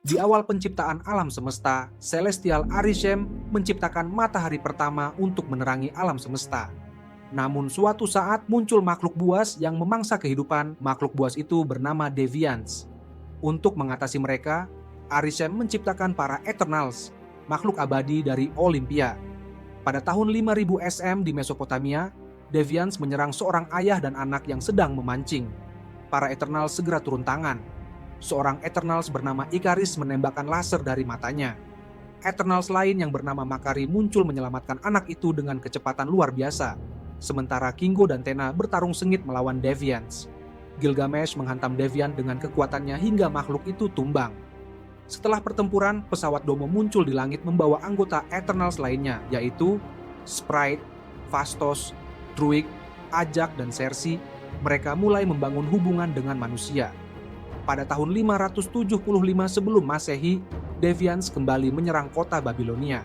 Di awal penciptaan alam semesta, Celestial Arishem menciptakan matahari pertama untuk menerangi alam semesta. Namun suatu saat muncul makhluk buas yang memangsa kehidupan. Makhluk buas itu bernama Deviants. Untuk mengatasi mereka, Arishem menciptakan para Eternals, makhluk abadi dari Olympia. Pada tahun 5000 SM di Mesopotamia, Deviants menyerang seorang ayah dan anak yang sedang memancing. Para Eternals segera turun tangan. Seorang Eternals bernama Ikaris menembakkan laser dari matanya. Eternals lain yang bernama Makari muncul menyelamatkan anak itu dengan kecepatan luar biasa. Sementara Kingo dan Tena bertarung sengit melawan Deviants. Gilgamesh menghantam Deviant dengan kekuatannya hingga makhluk itu tumbang. Setelah pertempuran, pesawat Domo muncul di langit membawa anggota Eternals lainnya, yaitu Sprite, Phastos, Druig, Ajak, dan Sersi. Mereka mulai membangun hubungan dengan manusia. Pada tahun 575 sebelum Masehi, Deviants kembali menyerang kota Babilonia.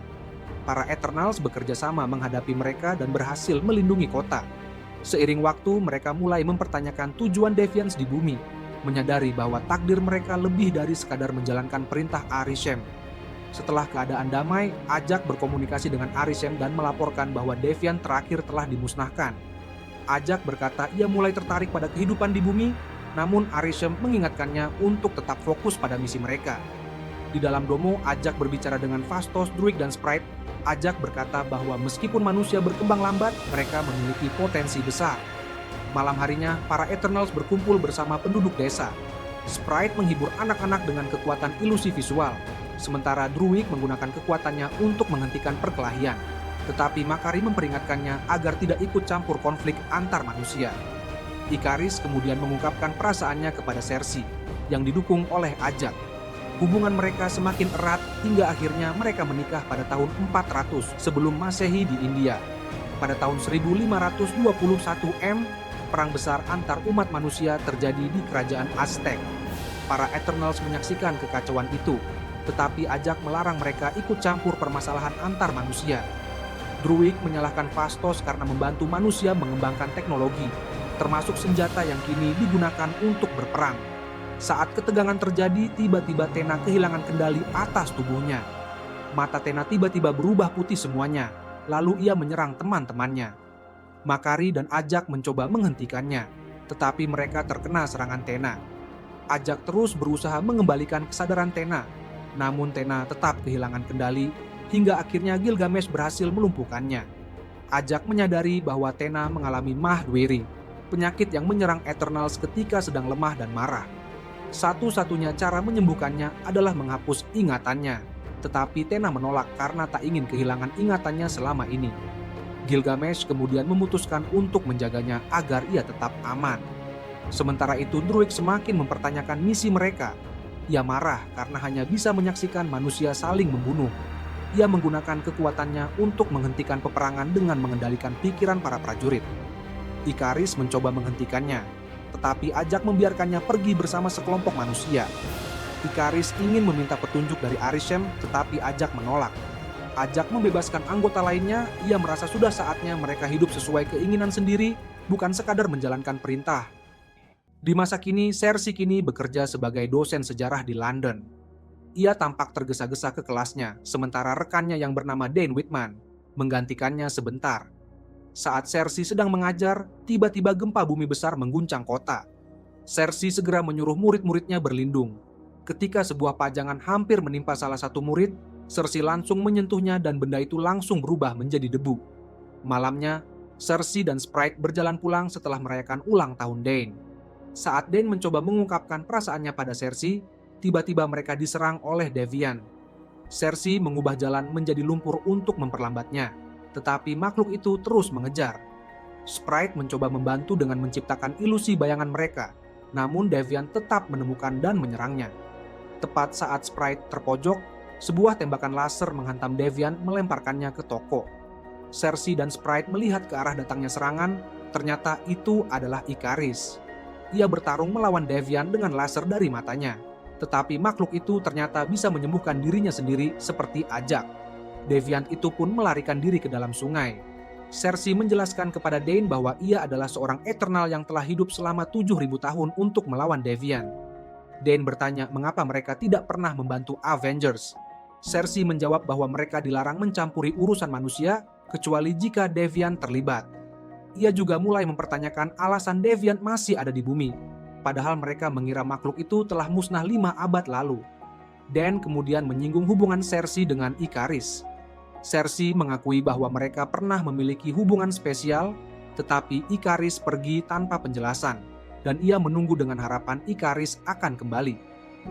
Para Eternals bekerja sama menghadapi mereka dan berhasil melindungi kota. Seiring waktu, mereka mulai mempertanyakan tujuan Deviants di bumi, menyadari bahwa takdir mereka lebih dari sekadar menjalankan perintah Arishem. Setelah keadaan damai, Ajak berkomunikasi dengan Arishem dan melaporkan bahwa Deviant terakhir telah dimusnahkan. Ajak berkata ia mulai tertarik pada kehidupan di bumi, namun Arishem mengingatkannya untuk tetap fokus pada misi mereka. Di dalam Domo, Ajak berbicara dengan Phastos, Druig, dan Sprite. Ajak berkata bahwa meskipun manusia berkembang lambat, mereka memiliki potensi besar. Malam harinya, para Eternals berkumpul bersama penduduk desa. Sprite menghibur anak-anak dengan kekuatan ilusi visual, sementara Druig menggunakan kekuatannya untuk menghentikan perkelahian. Tetapi Makari memperingatkannya agar tidak ikut campur konflik antar manusia. Ikaris kemudian mengungkapkan perasaannya kepada Sersi, yang didukung oleh Ajak. Hubungan mereka semakin erat hingga akhirnya mereka menikah pada tahun 400 sebelum Masehi di India. Pada tahun 1521 M, perang besar antar umat manusia terjadi di kerajaan Aztec. Para Eternals menyaksikan kekacauan itu, tetapi Ajak melarang mereka ikut campur permasalahan antar manusia. Druig menyalahkan Phastos karena membantu manusia mengembangkan teknologi, termasuk senjata yang kini digunakan untuk berperang. Saat ketegangan terjadi, tiba-tiba Tena kehilangan kendali atas tubuhnya. Mata Tena tiba-tiba berubah putih semuanya, lalu ia menyerang teman-temannya. Makari dan Ajak mencoba menghentikannya, tetapi mereka terkena serangan Tena. Ajak terus berusaha mengembalikan kesadaran Tena, namun Tena tetap kehilangan kendali, hingga akhirnya Gilgamesh berhasil melumpuhkannya. Ajak menyadari bahwa Tena mengalami Mahdweri, penyakit yang menyerang Eternals ketika sedang lemah dan marah. Satu-satunya cara menyembuhkannya adalah menghapus ingatannya, tetapi Tena menolak karena tak ingin kehilangan ingatannya selama ini. Gilgamesh kemudian memutuskan untuk menjaganya agar ia tetap aman. Sementara itu Druig semakin mempertanyakan misi mereka. Ia marah karena hanya bisa menyaksikan manusia saling membunuh. Ia menggunakan kekuatannya untuk menghentikan peperangan dengan mengendalikan pikiran para prajurit. Ikaris mencoba menghentikannya, tetapi Ajak membiarkannya pergi bersama sekelompok manusia. Ikaris ingin meminta petunjuk dari Arishem, tetapi Ajak menolak. Ajak membebaskan anggota lainnya. Ia merasa sudah saatnya mereka hidup sesuai keinginan sendiri, bukan sekadar menjalankan perintah. Di masa kini, Sersi kini bekerja sebagai dosen sejarah di London. Ia tampak tergesa-gesa ke kelasnya, sementara rekannya yang bernama Dane Whitman menggantikannya sebentar. Saat Sersi sedang mengajar, tiba-tiba gempa bumi besar mengguncang kota. Sersi segera menyuruh murid-muridnya berlindung. Ketika sebuah pajangan hampir menimpa salah satu murid, Sersi langsung menyentuhnya dan benda itu langsung berubah menjadi debu. Malamnya, Sersi dan Sprite berjalan pulang setelah merayakan ulang tahun Dane. Saat Dane mencoba mengungkapkan perasaannya pada Sersi, tiba-tiba mereka diserang oleh Deviant. Sersi mengubah jalan menjadi lumpur untuk memperlambatnya, tetapi makhluk itu terus mengejar. Sprite mencoba membantu dengan menciptakan ilusi bayangan mereka, namun Deviant tetap menemukan dan menyerangnya. Tepat saat Sprite terpojok, sebuah tembakan laser menghantam Deviant melemparkannya ke toko. Sersi dan Sprite melihat ke arah datangnya serangan, ternyata itu adalah Ikaris. Ia bertarung melawan Deviant dengan laser dari matanya, tetapi makhluk itu ternyata bisa menyembuhkan dirinya sendiri seperti Ajak. Deviant itu pun melarikan diri ke dalam sungai. Sersi menjelaskan kepada Dane bahwa ia adalah seorang Eternal yang telah hidup selama 7.000 tahun untuk melawan Deviant. Dane bertanya mengapa mereka tidak pernah membantu Avengers. Cersei menjawab bahwa mereka dilarang mencampuri urusan manusia kecuali jika Deviant terlibat. Ia juga mulai mempertanyakan alasan Deviant masih ada di bumi, padahal mereka mengira makhluk itu telah musnah 5 abad lalu. Dan kemudian menyinggung hubungan Cersei dengan Ikaris. Cersei mengakui bahwa mereka pernah memiliki hubungan spesial, tetapi Ikaris pergi tanpa penjelasan, dan ia menunggu dengan harapan Ikaris akan kembali.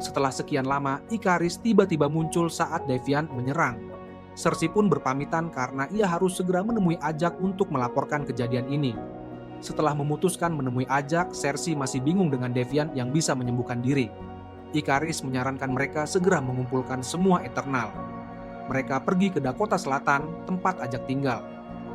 Setelah sekian lama, Ikaris tiba-tiba muncul saat Deviant menyerang. Cersei pun berpamitan karena ia harus segera menemui Ajak untuk melaporkan kejadian ini. Setelah memutuskan menemui Ajak, Cersei masih bingung dengan Deviant yang bisa menyembuhkan diri. Ikaris menyarankan mereka segera mengumpulkan semua Eternal. Mereka pergi ke Dakota Selatan, tempat Ajak tinggal.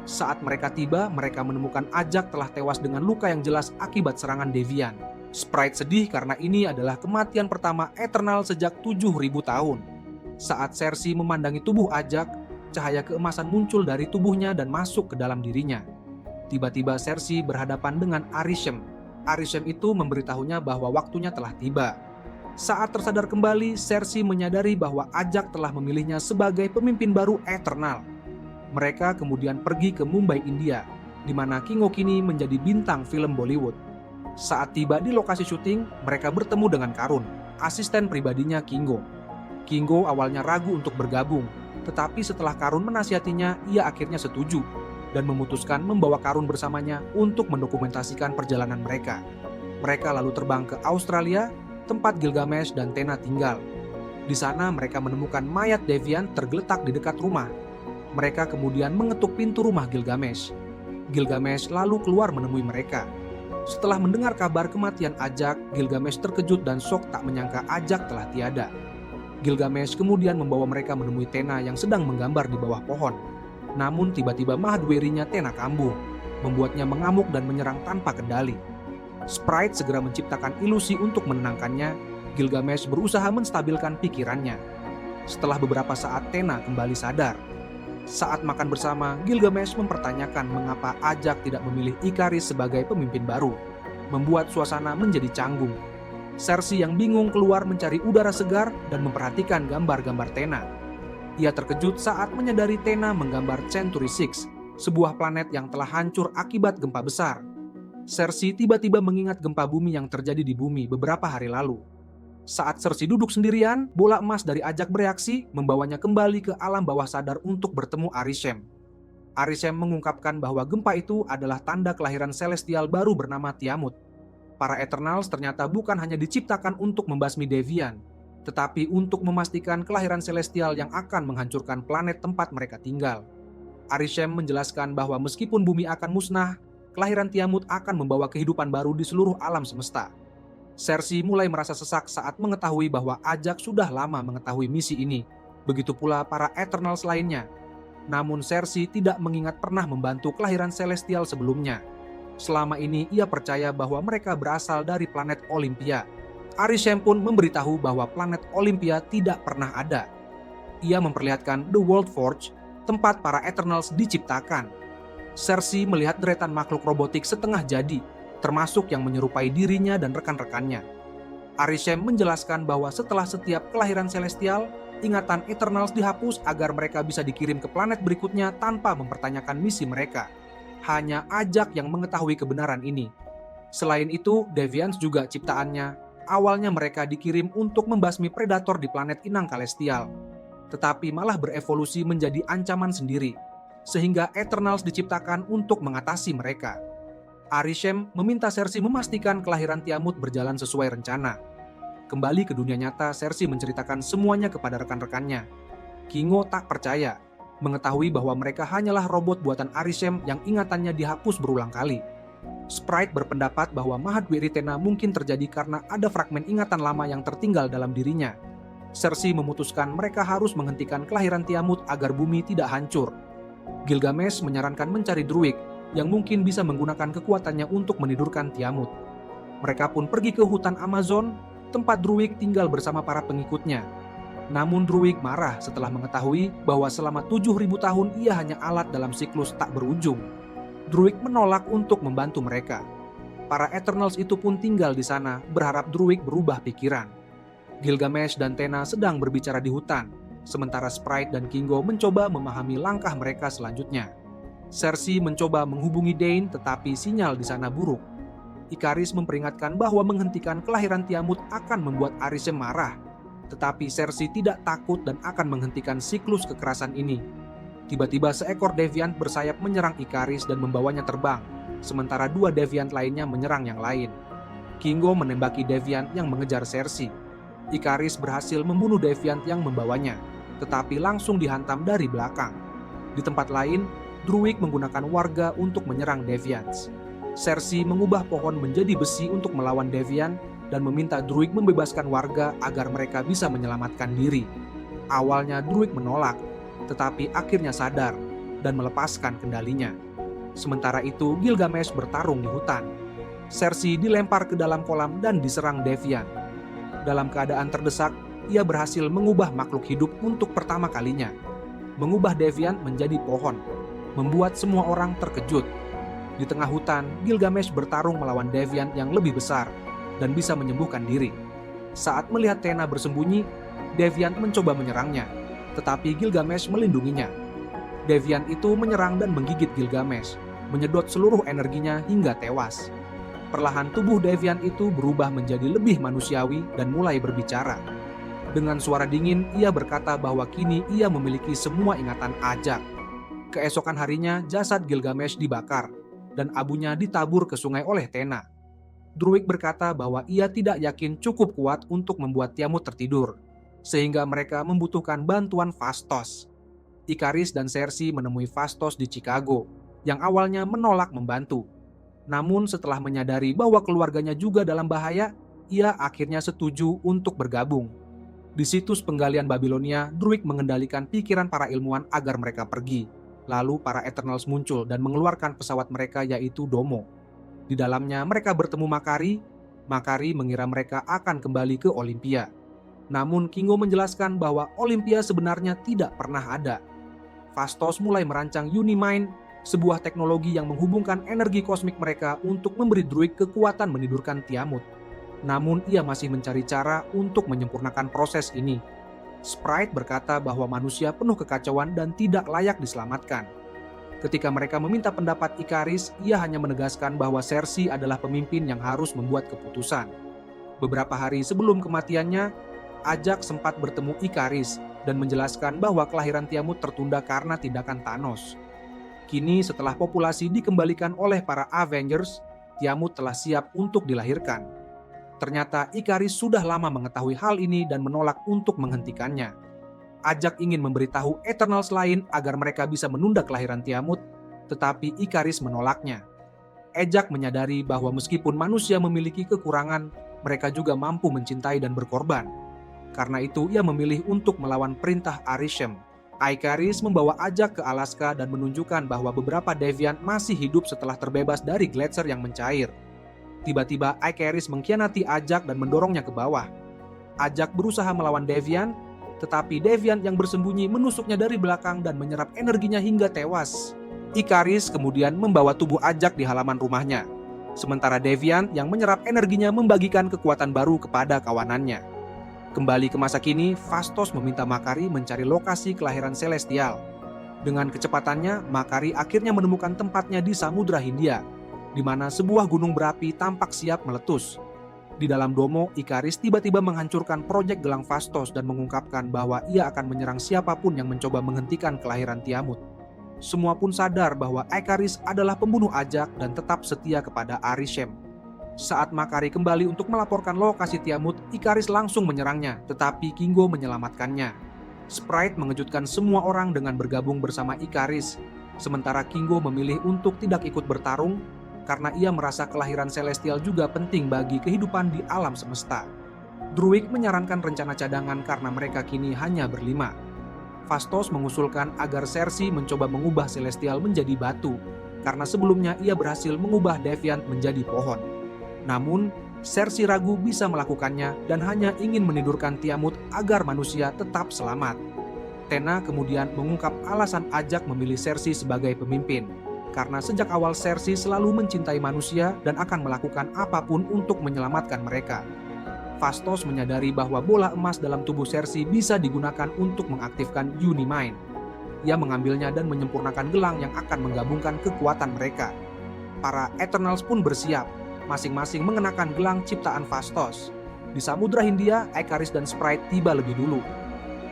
Saat mereka tiba, mereka menemukan Ajak telah tewas dengan luka yang jelas akibat serangan Deviant. Sprite sedih karena ini adalah kematian pertama Eternal sejak 7.000 tahun. Saat Cersei memandangi tubuh Ajak, cahaya keemasan muncul dari tubuhnya dan masuk ke dalam dirinya. Tiba-tiba Cersei berhadapan dengan Arishem. Arishem itu memberitahunya bahwa waktunya telah tiba. Saat tersadar kembali, Cersei menyadari bahwa Ajak telah memilihnya sebagai pemimpin baru Eternal. Mereka kemudian pergi ke Mumbai, India, di mana Kingo kini menjadi bintang film Bollywood. Saat tiba di lokasi syuting, mereka bertemu dengan Karun, asisten pribadinya Kingo. Kingo awalnya ragu untuk bergabung, tetapi setelah Karun menasihatinya, ia akhirnya setuju dan memutuskan membawa Karun bersamanya untuk mendokumentasikan perjalanan mereka. Mereka lalu terbang ke Australia, tempat Gilgamesh dan Tena tinggal. Di sana mereka menemukan mayat Deviant tergeletak di dekat rumah. Mereka kemudian mengetuk pintu rumah Gilgamesh. Gilgamesh lalu keluar menemui mereka. Setelah mendengar kabar kematian Ajak, Gilgamesh terkejut dan syok tak menyangka Ajak telah tiada. Gilgamesh kemudian membawa mereka menemui Tena yang sedang menggambar di bawah pohon. Namun tiba-tiba mahadwirinya Tena kambuh, membuatnya mengamuk dan menyerang tanpa kendali. Sprite segera menciptakan ilusi untuk menenangkannya. Gilgamesh berusaha menstabilkan pikirannya. Setelah beberapa saat Tena kembali sadar. Saat makan bersama, Gilgamesh mempertanyakan mengapa Ajak tidak memilih Ikaris sebagai pemimpin baru, membuat suasana menjadi canggung. Cersei yang bingung keluar mencari udara segar dan memperhatikan gambar-gambar Tena. Ia terkejut saat menyadari Tena menggambar Century 6, sebuah planet yang telah hancur akibat gempa besar. Cersei tiba-tiba mengingat gempa bumi yang terjadi di bumi beberapa hari lalu. Saat Cersei duduk sendirian, bola emas dari Ajak bereaksi, membawanya kembali ke alam bawah sadar untuk bertemu Arishem. Arishem mengungkapkan bahwa gempa itu adalah tanda kelahiran celestial baru bernama Tiamut. Para Eternals ternyata bukan hanya diciptakan untuk membasmi Deviant, tetapi untuk memastikan kelahiran celestial yang akan menghancurkan planet tempat mereka tinggal. Arishem menjelaskan bahwa meskipun bumi akan musnah, kelahiran Tiamut akan membawa kehidupan baru di seluruh alam semesta. Cersei mulai merasa sesak saat mengetahui bahwa Ajak sudah lama mengetahui misi ini. Begitu pula para Eternals lainnya. Namun Cersei tidak mengingat pernah membantu kelahiran celestial sebelumnya. Selama ini ia percaya bahwa mereka berasal dari planet Olympia. Arishem pun memberitahu bahwa planet Olympia tidak pernah ada. Ia memperlihatkan The World Forge, tempat para Eternals diciptakan. Cersei melihat deretan makhluk robotik setengah jadi, termasuk yang menyerupai dirinya dan rekan-rekannya. Arishem menjelaskan bahwa setelah setiap kelahiran celestial, ingatan Eternals dihapus agar mereka bisa dikirim ke planet berikutnya tanpa mempertanyakan misi mereka. Hanya Ajak yang mengetahui kebenaran ini. Selain itu, Deviants juga ciptaannya. Awalnya mereka dikirim untuk membasmi predator di planet Inang Celestial, tetapi malah berevolusi menjadi ancaman sendiri, sehingga Eternals diciptakan untuk mengatasi mereka. Arishem meminta Cersei memastikan kelahiran Tiamut berjalan sesuai rencana. Kembali ke dunia nyata, Cersei menceritakan semuanya kepada rekan-rekannya. Kingo tak percaya, mengetahui bahwa mereka hanyalah robot buatan Arishem yang ingatannya dihapus berulang kali. Sprite berpendapat bahwa Mahadwiri Tena mungkin terjadi karena ada fragmen ingatan lama yang tertinggal dalam dirinya. Cersei memutuskan mereka harus menghentikan kelahiran Tiamut agar bumi tidak hancur. Gilgamesh menyarankan mencari Druid yang mungkin bisa menggunakan kekuatannya untuk menidurkan Tiamut. Mereka pun pergi ke hutan Amazon, tempat Druid tinggal bersama para pengikutnya. Namun Druid marah setelah mengetahui bahwa selama 7.000 tahun ia hanya alat dalam siklus tak berujung. Druid menolak untuk membantu mereka. Para Eternals itu pun tinggal di sana, berharap Druid berubah pikiran. Gilgamesh dan Tena sedang berbicara di hutan, sementara Sprite dan Kingo mencoba memahami langkah mereka selanjutnya. Cersei mencoba menghubungi Dane, tetapi sinyal di sana buruk. Ikaris memperingatkan bahwa menghentikan kelahiran Tiamut akan membuat Arishem marah, tetapi Cersei tidak takut dan akan menghentikan siklus kekerasan ini. Tiba-tiba seekor Deviant bersayap menyerang Ikaris dan membawanya terbang, sementara 2 Deviant lainnya menyerang yang lain. Kingo menembaki Deviant yang mengejar Cersei. Ikaris berhasil membunuh Deviant yang membawanya, tetapi langsung dihantam dari belakang. Di tempat lain, Druig menggunakan warga untuk menyerang Deviants. Cersei mengubah pohon menjadi besi untuk melawan Deviant dan meminta Druig membebaskan warga agar mereka bisa menyelamatkan diri. Awalnya Druig menolak, tetapi akhirnya sadar dan melepaskan kendalinya. Sementara itu, Gilgamesh bertarung di hutan. Cersei dilempar ke dalam kolam dan diserang Deviant. Dalam keadaan terdesak, ia berhasil mengubah makhluk hidup untuk pertama kalinya. Mengubah Deviant menjadi pohon, membuat semua orang terkejut. Di tengah hutan, Gilgamesh bertarung melawan Deviant yang lebih besar dan bisa menyembuhkan diri. Saat melihat Tena bersembunyi, Deviant mencoba menyerangnya, tetapi Gilgamesh melindunginya. Deviant itu menyerang dan menggigit Gilgamesh, menyedot seluruh energinya hingga tewas. Perlahan tubuh Deviant itu berubah menjadi lebih manusiawi dan mulai berbicara. Dengan suara dingin, ia berkata bahwa kini ia memiliki semua ingatan Ajak. Keesokan harinya, jasad Gilgamesh dibakar, dan abunya ditabur ke sungai oleh Tena. Druig berkata bahwa ia tidak yakin cukup kuat untuk membuat Tiamut tertidur, sehingga mereka membutuhkan bantuan Phastos. Ikaris dan Cersei menemui Phastos di Chicago, yang awalnya menolak membantu. Namun setelah menyadari bahwa keluarganya juga dalam bahaya, ia akhirnya setuju untuk bergabung. Di situs penggalian Babilonia, Druig mengendalikan pikiran para ilmuwan agar mereka pergi. Lalu para Eternals muncul dan mengeluarkan pesawat mereka, yaitu Domo. Di dalamnya mereka bertemu Makari. Makari mengira mereka akan kembali ke Olympia. Namun Kingo menjelaskan bahwa Olympia sebenarnya tidak pernah ada. Phastos mulai merancang Unimind, sebuah teknologi yang menghubungkan energi kosmik mereka untuk memberi Druig kekuatan menidurkan Tiamut. Namun ia masih mencari cara untuk menyempurnakan proses ini. Sprite berkata bahwa manusia penuh kekacauan dan tidak layak diselamatkan. Ketika mereka meminta pendapat Ikaris, ia hanya menegaskan bahwa Cersei adalah pemimpin yang harus membuat keputusan. Beberapa hari sebelum kematiannya, Ajak sempat bertemu Ikaris dan menjelaskan bahwa kelahiran Tiamut tertunda karena tindakan Thanos. Kini setelah populasi dikembalikan oleh para Avengers, Tiamut telah siap untuk dilahirkan. Ternyata Ikaris sudah lama mengetahui hal ini dan menolak untuk menghentikannya. Ajak ingin memberitahu Eternals lain agar mereka bisa menunda kelahiran Tiamut, tetapi Ikaris menolaknya. Ajak menyadari bahwa meskipun manusia memiliki kekurangan, mereka juga mampu mencintai dan berkorban. Karena itu ia memilih untuk melawan perintah Arishem. Ikaris membawa Ajak ke Alaska dan menunjukkan bahwa beberapa Deviant masih hidup setelah terbebas dari gletser yang mencair. Tiba-tiba Ikaris mengkhianati Ajak dan mendorongnya ke bawah. Ajak berusaha melawan Deviant, tetapi Deviant yang bersembunyi menusuknya dari belakang dan menyerap energinya hingga tewas. Ikaris kemudian membawa tubuh Ajak di halaman rumahnya, sementara Deviant yang menyerap energinya membagikan kekuatan baru kepada kawanannya. Kembali ke masa kini, Phastos meminta Makari mencari lokasi kelahiran Celestial. Dengan kecepatannya, Makari akhirnya menemukan tempatnya di Samudra Hindia, di mana sebuah gunung berapi tampak siap meletus. Di dalam Domo, Ikaris tiba-tiba menghancurkan proyek gelang Phastos dan mengungkapkan bahwa ia akan menyerang siapapun yang mencoba menghentikan kelahiran Tiamut. Semua pun sadar bahwa Ikaris adalah pembunuh Ajak dan tetap setia kepada Arishem. Saat Makari kembali untuk melaporkan lokasi Tiamut, Ikaris langsung menyerangnya, tetapi Kingo menyelamatkannya. Sprite mengejutkan semua orang dengan bergabung bersama Ikaris, sementara Kingo memilih untuk tidak ikut bertarung karena ia merasa kelahiran Celestial juga penting bagi kehidupan di alam semesta. Druig menyarankan rencana cadangan karena mereka kini hanya berlima. Phastos mengusulkan agar Cersei mencoba mengubah Celestial menjadi batu, karena sebelumnya ia berhasil mengubah Deviant menjadi pohon. Namun, Cersei ragu bisa melakukannya dan hanya ingin menidurkan Tiamut agar manusia tetap selamat. Tena kemudian mengungkap alasan Ajak memilih Cersei sebagai pemimpin, karena sejak awal Cersei selalu mencintai manusia dan akan melakukan apapun untuk menyelamatkan mereka. Phastos menyadari bahwa bola emas dalam tubuh Cersei bisa digunakan untuk mengaktifkan Unimind. Ia mengambilnya dan menyempurnakan gelang yang akan menggabungkan kekuatan mereka. Para Eternals pun bersiap, masing-masing mengenakan gelang ciptaan Phastos. Di Samudra Hindia, Icarus dan Sprite tiba lebih dulu.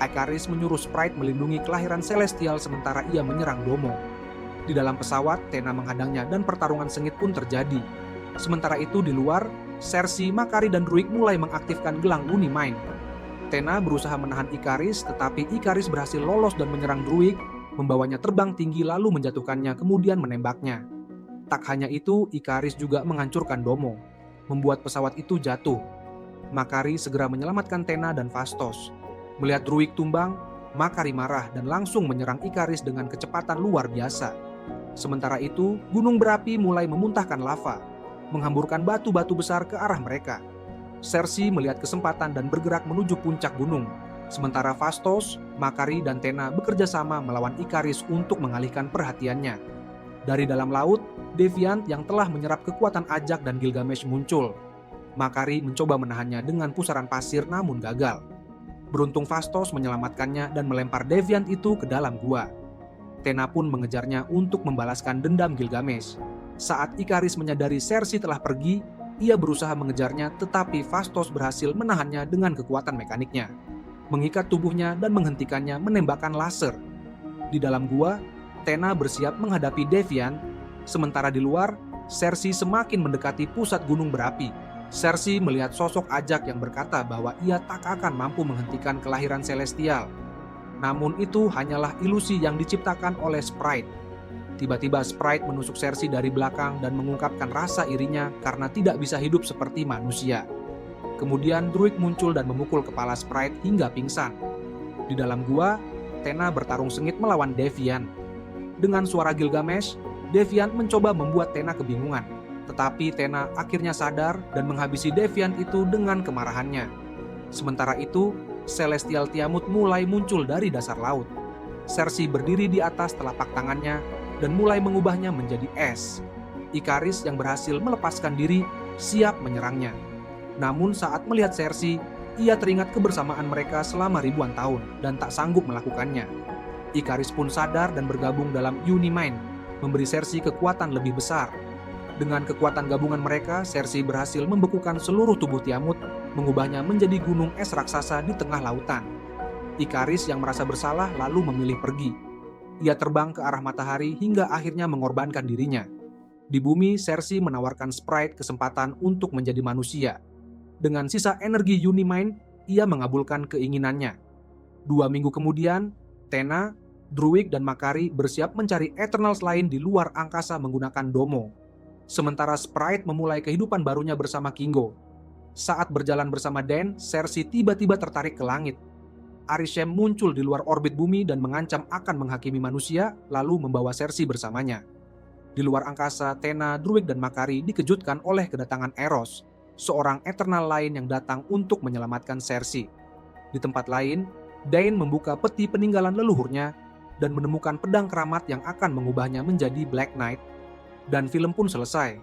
Icarus menyuruh Sprite melindungi kelahiran Celestial sementara ia menyerang Domo. Di dalam pesawat, Tena menghadangnya dan pertarungan sengit pun terjadi. Sementara itu di luar, Cersei, Makari, dan Druig mulai mengaktifkan gelang Unimind. Tena berusaha menahan Icarus, tetapi Icarus berhasil lolos dan menyerang Druig, membawanya terbang tinggi lalu menjatuhkannya kemudian menembaknya. Tak hanya itu, Icarus juga menghancurkan Domo, membuat pesawat itu jatuh. Makari segera menyelamatkan Tena dan Phastos. Melihat Druig tumbang, Makari marah dan langsung menyerang Icarus dengan kecepatan luar biasa. Sementara itu, gunung berapi mulai memuntahkan lava, menghamburkan batu-batu besar ke arah mereka. Cersei melihat kesempatan dan bergerak menuju puncak gunung. Sementara Phastos, Makari, dan Tena bekerja sama melawan Icarus untuk mengalihkan perhatiannya. Dari dalam laut, Deviant yang telah menyerap kekuatan Ajak dan Gilgamesh muncul. Makari mencoba menahannya dengan pusaran pasir namun gagal. Beruntung Phastos menyelamatkannya dan melempar Deviant itu ke dalam gua. Tena pun mengejarnya untuk membalaskan dendam Gilgamesh. Saat Icarus menyadari Cersei telah pergi, ia berusaha mengejarnya tetapi Phastos berhasil menahannya dengan kekuatan mekaniknya, mengikat tubuhnya dan menghentikannya menembakkan laser. Di dalam gua, Tena bersiap menghadapi Deviant, sementara di luar, Cersei semakin mendekati pusat gunung berapi. Cersei melihat sosok Ajak yang berkata bahwa ia tak akan mampu menghentikan kelahiran Celestial. Namun itu hanyalah ilusi yang diciptakan oleh Sprite. Tiba-tiba Sprite menusuk Cersei dari belakang dan mengungkapkan rasa irinya karena tidak bisa hidup seperti manusia. Kemudian Druig muncul dan memukul kepala Sprite hingga pingsan. Di dalam gua, Tena bertarung sengit melawan Deviant. Dengan suara Gilgamesh, Deviant mencoba membuat Tena kebingungan. Tetapi Tena akhirnya sadar dan menghabisi Deviant itu dengan kemarahannya. Sementara itu, Celestial Tiamut mulai muncul dari dasar laut. Cersei berdiri di atas telapak tangannya dan mulai mengubahnya menjadi es. Icarus yang berhasil melepaskan diri siap menyerangnya. Namun saat melihat Cersei, ia teringat kebersamaan mereka selama ribuan tahun dan tak sanggup melakukannya. Icarus pun sadar dan bergabung dalam Unimind, memberi Cersei kekuatan lebih besar. Dengan kekuatan gabungan mereka, Cersei berhasil membekukan seluruh tubuh Tiamut, mengubahnya menjadi gunung es raksasa di tengah lautan. Icarus yang merasa bersalah lalu memilih pergi. Ia terbang ke arah matahari hingga akhirnya mengorbankan dirinya. Di bumi, Cersei menawarkan Sprite kesempatan untuk menjadi manusia. Dengan sisa energi Unimind, ia mengabulkan keinginannya. 2 minggu kemudian, Tena, Druig, dan Makari bersiap mencari Eternals lain di luar angkasa menggunakan Domo. Sementara Sprite memulai kehidupan barunya bersama Kingo. Saat berjalan bersama Dan, Cersei tiba-tiba tertarik ke langit. Arishem muncul di luar orbit bumi dan mengancam akan menghakimi manusia, lalu membawa Cersei bersamanya. Di luar angkasa, Tena, Druig, dan Makari dikejutkan oleh kedatangan Eros, seorang Eternal lain yang datang untuk menyelamatkan Cersei. Di tempat lain, Dain membuka peti peninggalan leluhurnya dan menemukan pedang keramat yang akan mengubahnya menjadi Black Knight. Dan film pun selesai.